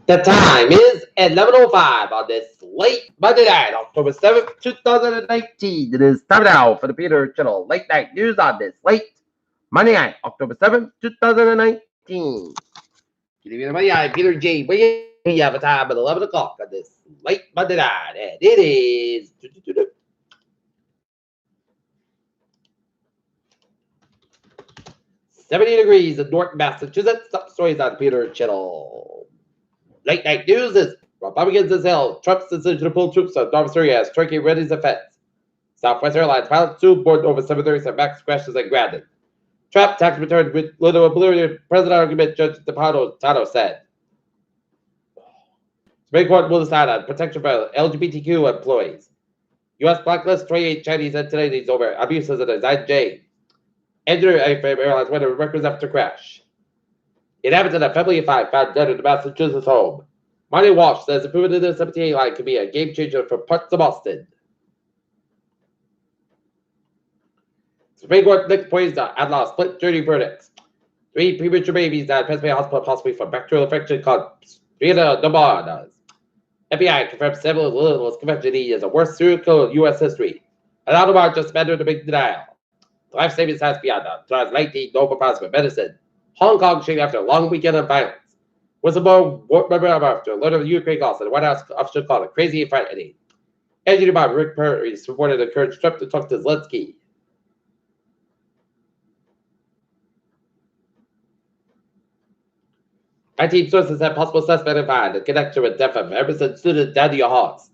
The time is 11:05 on this late Monday night, October 7th, 2019. It is time now for the Peter Channel Late Night News on this late Monday night, October 7th, 2019. Good evening, everybody. I'm Peter J. Wiggins. We have a time at 11 o'clock on this late Monday night, and it is 70 degrees in Norton, Massachusetts. Top stories on Peter Channel. Late night news is Republicans as hell. Trump's decision to pull troops on North Syria as Turkey readies defense. Southwest Airlines pilot two board over 737 MAX crashes and grounded. Trump tax return with little obliterated president argument, Judge Tano said. Supreme Court will decide on protection for LGBTQ employees. U.S. blacklist 28 Chinese entities over abuses at Design J. Engineer Airframe Airlines went over records after crash. Inhabitants of a family of five found dead in the Massachusetts home. Marty Walsh says improvement in the 78 line could be a game changer for parts of Boston. Supreme Court next points to outlaw split jury verdicts. 3 premature babies died at Pennsylvania Hospital possibly from bacterial infection called Striatal pneumonitis. FBI confirms Samuel Little's conviction as the worst serial killer in U.S. history. And Aldomar just abandoned a big denial. The life savings has beyond the 2019 Nobel Prize for Medicine. Hong Kong shaking after a long weekend of violence. Whistleblower member after a letter of the Ukraine calls and the White House official called it crazy and frightening. Engineer by Rick Perry reported encouraged Trump to talk to Zelensky. IT sources have possible suspect in mind in connection with death of Emerson student Daniel Hawes.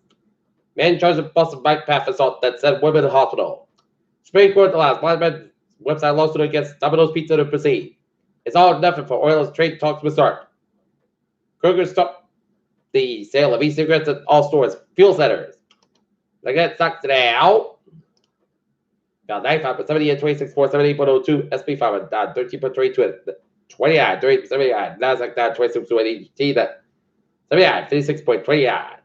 Man charged with Boston bike path assault that sent women to hospital. Supreme Court allows blind men website lawsuit against Domino's Pizza to proceed. It's all or nothing for oil's trade talks will start. Kroger stopped the sale of e-cigarettes at all stores, fuel centers. Like that stocks today out. About 95.70 at 26.478.02, SP 5 down 13.32 at 29, 30.79, Nasdaq down 26.80, that 79, 56.29.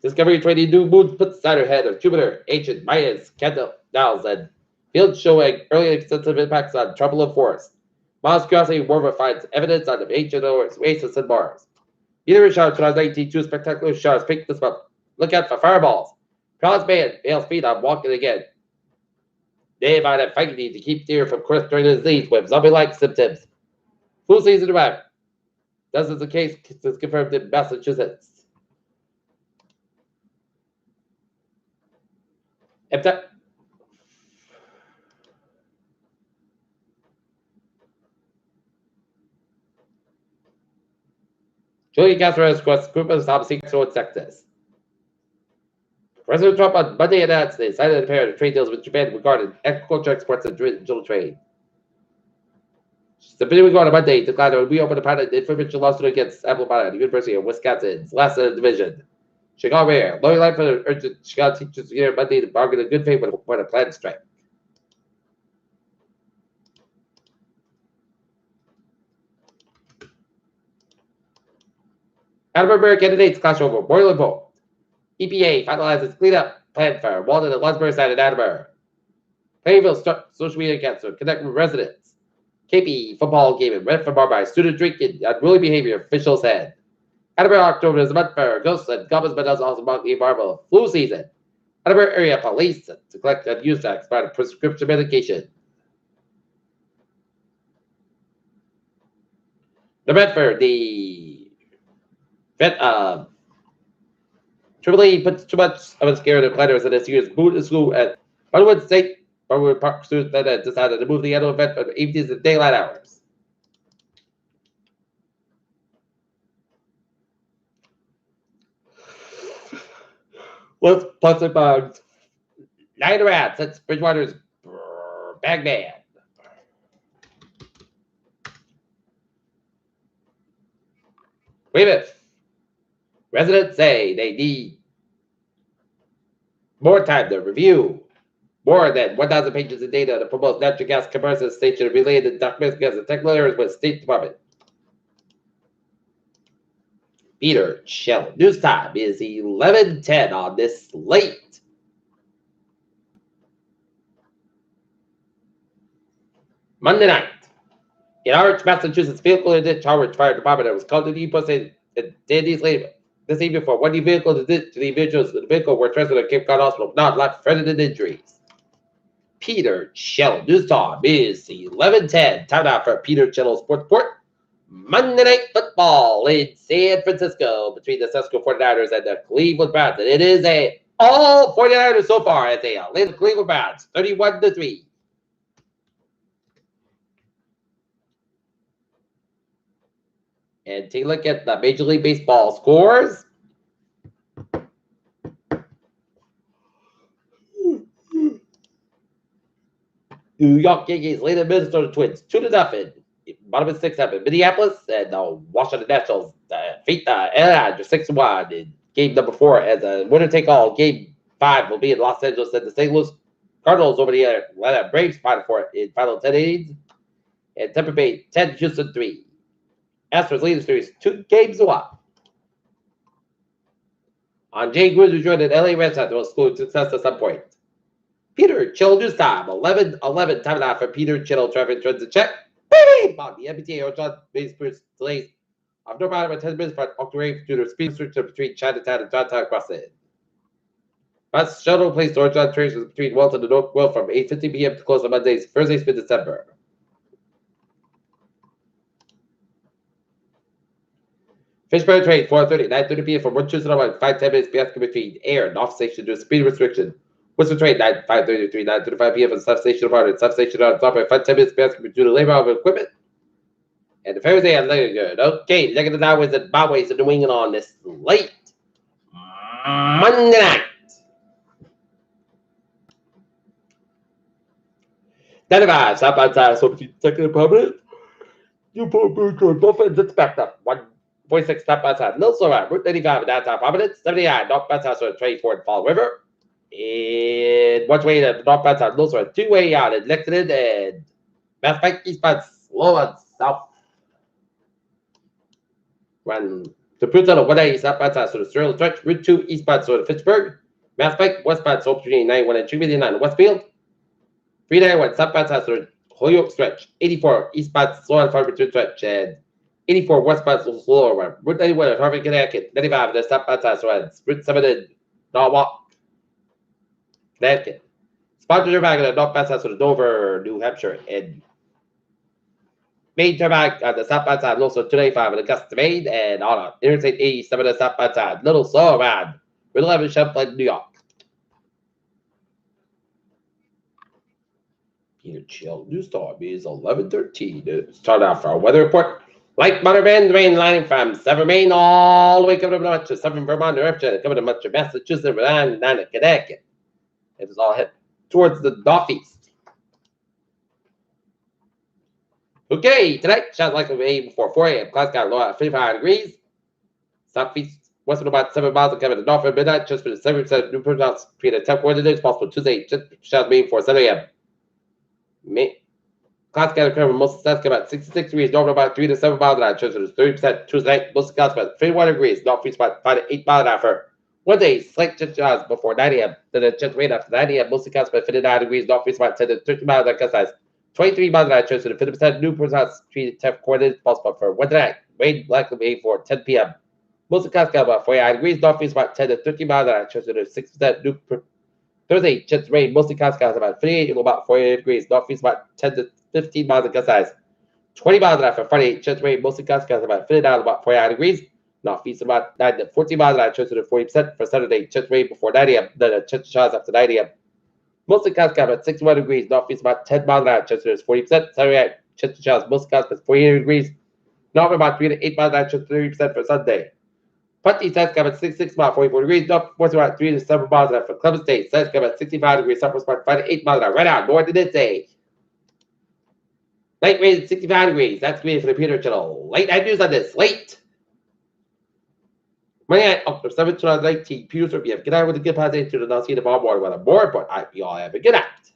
Discovery trading new moon puts Saturn ahead of Jupiter, ancient Mayas, candles, and fields showing early extensive impacts on tropical forests. Mars Curiosity Rover finds evidence on the ancient oasis in Mars. Universe shower 2019, 2 spectacular showers peaked this month. Look out for fireballs. College man fails feet on walking again. They might have fighting to keep deer from clustering disease with zombie-like symptoms. Flu season arrived. This is the case is confirmed in Massachusetts. Julian Castro has crossed group of top secret in Texas. President Trump on Monday announced they decided to pair the trade deals with Japan regarding agriculture exports and digital trade. Submitting regard on Monday declared to reopen the pilot information lawsuit against Apple Pilot, the University of Wisconsin's last division. Chicago Mayor Lori Lightfoot urged Chicago teachers here Monday to bargain in good faith with a planned strike. Attleboro candidates clash over boiler vote. EPA finalizes cleanup plan for Walden and Lawrenceburg side in Attleboro. Plainville struck social media accounts to connect with residents. KP football game in Redford bar by student drinking unruly behavior, officials said. Attleboro October is a month for ghosts and goblins, but also mark the marvel flu season. Attleboro area police to collect unused expired prescription medication. New Bedford, the Triple E puts too much of a scare in planners in this year's boot in school at Underwood State. Underwood Park students then decided to move the annual event from evenings and daylight hours. Let's plastic bags. 9 rats. That's Bridgewater's Bagman. Wait a minute. Residents say they need more time to review more than 1,000 pages of data to promote natural gas compressor station related documents against the technical errors with State Department. Peter Shell. News time is 11:10 on this late Monday night. In Orange, Massachusetts, vehicle in ditch Harvard Fire Department that was called to the U.S. in days later. This evening for one vehicle to the individuals. The vehicle were transferred to Cape Cod Hospital, not left further than injuries. Peter Chell. News time is 11:10. Time now for Peter Chell Sports Report. Monday Night Football in San Francisco between the San Francisco 49ers and the Cleveland Browns. And it is all 49ers so far as they lead the Cleveland Browns 31-3. And take a look at the Major League Baseball scores. New York Yankees lead the Minnesota Twins 2-0. Bottom of 6 happened. Minneapolis and the Washington Nationals defeat the Anaheim 6-1 in game number 4 as a winner-take-all. Game 5 will be in Los Angeles and the St. Louis Cardinals over the Atlanta Braves final for it in final 10 innings. And Tampa Bay 10, Houston 3. Astros lead the series 2-1. On Jay Gruden joined an LA Red Sox that will score success at some point. Peter Chittle news time 11:11 time now for Peter Chittle traffic trends to check. Baby! About the MBTA or John Base delays of no matter 10 minutes for October due to speed restriction between Chinatown and Downtown Crossing. Bus shuttle placed or John trains between Welton and Oakville from 8:50 p.m. to close on Mondays, Thursdays, mid-December. Fishburne train 4:30, 9:30 p.m. from 1 Tuesday on 5-10 minutes beyond between air and off station due to speed restriction. Worcester train 5:33, 9:35 p.m. from substation of and substation on top of 5-10 minutes beyond due to labor of equipment. And the Thursday and later good. Okay, look at the hours and byways of New England on this late Monday night. 95, southbound side, so between second and permanent. Newport Bridge Road, both ends it's backed up. 146 southbound side, Nelson Road, Route 95 downtown Providence, 79 northbound side, so 24 in Fall River. And one way to northbound side, Nelson Road, two-way out in Lexington and Mass Pike eastbound slow on south. Run to put on a 180 southbound side, so the Sterling Stretch, Route 2 eastbound, so to Fitchburg. Mass Pike westbound, so between 91 and 259 Westfield. 391 southbound side, so Holyoke Stretch, 84 eastbound slow on Farmer Stretch, and 84 westbound slow around Route 91 at Harvard, Connecticut, 95 and the southbound side, so Route 7 in Norwalk, Connecticut. Sponsored back on the northbound side, so the Dover, New Hampshire, and main turnabout on the southbound side, also 295 in Augusta, Maine, and on Interstate 87 on the southbound side, little slow around Route 11 Champlain, New York. Peter Chill news time is 11:13. Start out for our weather report. Light moderate band rain lining from 7 Maine all the way coming to much of 7 Vermont, New Hampshire, coming to much of Massachusetts, and 9 of Connecticut. It is all hit towards the northeast. Okay, tonight, shot likely to be before 4 a.m. Clouds got low at 55 degrees. Southeast, western about 7 miles, and coming to north at midnight, just for the 7% new pronounced between the 10 coordinates possible Tuesday, just shot being for 7 a.m. Clouds got occur most of the stats about 66 degrees, north about 3 to 7 miles an hour, just for the 30% Tuesday night, most of the clouds about 31 degrees, northeast about 5 to 8 miles an hour for one day, slight chance showers before 9 a.m. Then a chance rain after 9 a.m. Most of the clouds about 59 degrees, northeast about 10 to 30 miles an hour, size 23 miles an hour, just for the 50% new pronounced 3 to 10 coordinates possible for one night. Rain likely to be for 10 p.m. Most of the clouds got about 49 degrees, northeast about 10 to 30 miles an hour, just for the 6% new Thursday, chance rain, mostly clouds about 58 to about 48 degrees, northeast about 10 to 15 miles an hour, size 20 miles an hour for Friday, chance rain, mostly clouds about 59 to about 49 degrees, northeast about 9 to 14 miles an hour, chance to 40% for Saturday, chance rain before 9 a.m., then a chance showers after 9 a.m. Mostly clouds about 61 degrees, northeast about 10 miles an hour, chance to 40%, Saturday, chance showers, mostly clouds about 48 degrees, north about 3 to 8 miles an hour, chance 30% for Sunday. Putney, South about 66 miles, 44 degrees, north about 3 to 7 miles an hour for Clemson State, South about 65 degrees, southwest about 5 to 8 miles an hour, right out, north to midday. Night rain 65 degrees, that's me for the Peter Channel. Late night news on this, late. Monday night, October 7th, 2019, Peter Servia. Good night with a good positive to the North Sea tomorrow morning with a more, but I hope you all have a good night.